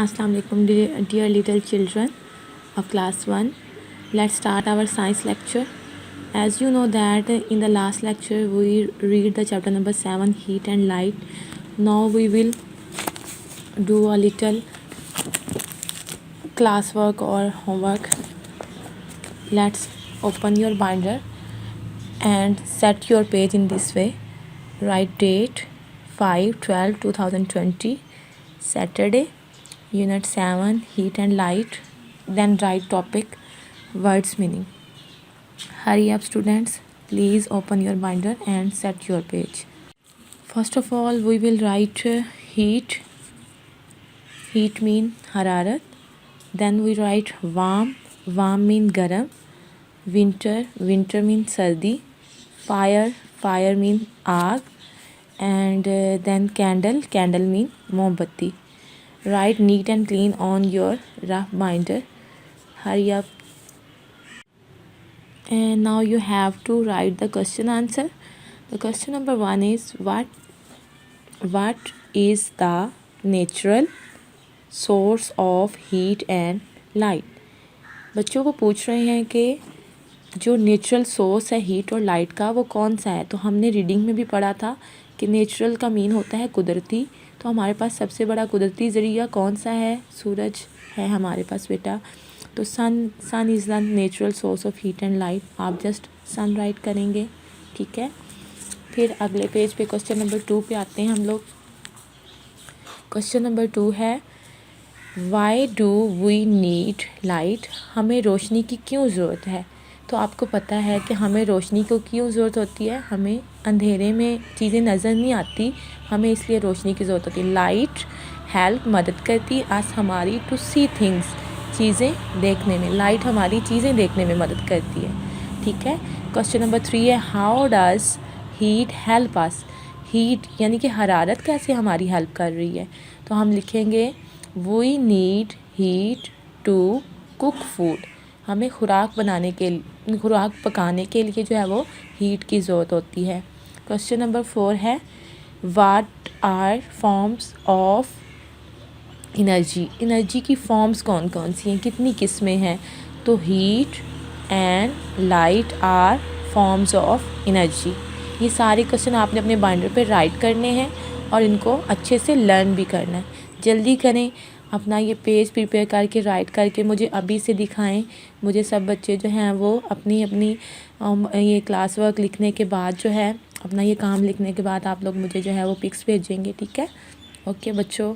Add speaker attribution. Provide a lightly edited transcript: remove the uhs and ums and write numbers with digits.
Speaker 1: Assalamu alaikum dear little children of class 1. Let's start our science lecture. As you know that in the last lecture we read the chapter number 7, heat and light. Now we will do a little classwork or homework. Let's open your binder and set your page in this way. Write date 5/12/2020 Saturday, Unit 7, heat and light. Then write topic, words meaning. Hurry up students, please open your binder and set your page. First of all we will write heat. Heat mean hararat. Then we write warm. Warm mean garam. Winter. Winter mean sardi. Fire. Fire mean aag. And then candle. Candle mean mombatti. Write neat and clean on your rough binder. Hurry up. And now you have to write the question answer. The question number 1 is what is the natural source of heat and light? बच्चों को पूछ रहे हैं कि जो natural source है heat और light का वो कौन सा है। तो हमने रीडिंग में भी पढ़ा था कि नेचुरल का मीन होता है कुदरती। तो हमारे पास सबसे बड़ा कुदरती ज़रिया कौन सा है? सूरज है हमारे पास बेटा। तो sun is the natural source of heat and light. आप जस्ट सन राइट करेंगे, ठीक है। फिर अगले पेज पे क्वेश्चन नंबर 2 पे आते हैं हम लोग। क्वेश्चन नंबर 2 है why do we need light? हमें रोशनी की क्यों ज़रूरत है? तो आपको पता है कि हमें रोशनी को क्यों ज़रूरत होती है। हमें अंधेरे में चीज़ें नज़र नहीं आती, हमें इसलिए रोशनी की ज़रूरत होती है। लाइट हेल्प मदद करती है अस हमारी टू सी थिंग्स, चीज़ें देखने में। लाइट हमारी चीज़ें देखने में मदद करती है, ठीक है। क्वेश्चन नंबर 3 है how does heat help us? Heat यानी कि हरारत कैसे हमारी हेल्प कर रही है? तो हम लिखेंगे we need heat to cook food. हमें खुराक पकाने के लिए जो है वो हीट की ज़रूरत होती है। क्वेश्चन नंबर 4 है what are forms of energy? Energy की फॉर्म्स कौन कौन सी हैं, कितनी किस्में हैं? तो heat and light are forms of energy. ये सारे क्वेश्चन आपने अपने बाइंडर पे राइट करने हैं और इनको अच्छे से लर्न भी करना है। जल्दी करें, अपना ये पेज प्रिपेयर करके राइट करके मुझे अभी से दिखाएं। मुझे सब बच्चे जो हैं वो अपनी ये क्लास वर्क लिखने के बाद जो है अपना ये काम लिखने के बाद आप लोग मुझे जो है वो पिक्स भेजेंगे, ठीक है। ओके बच्चों।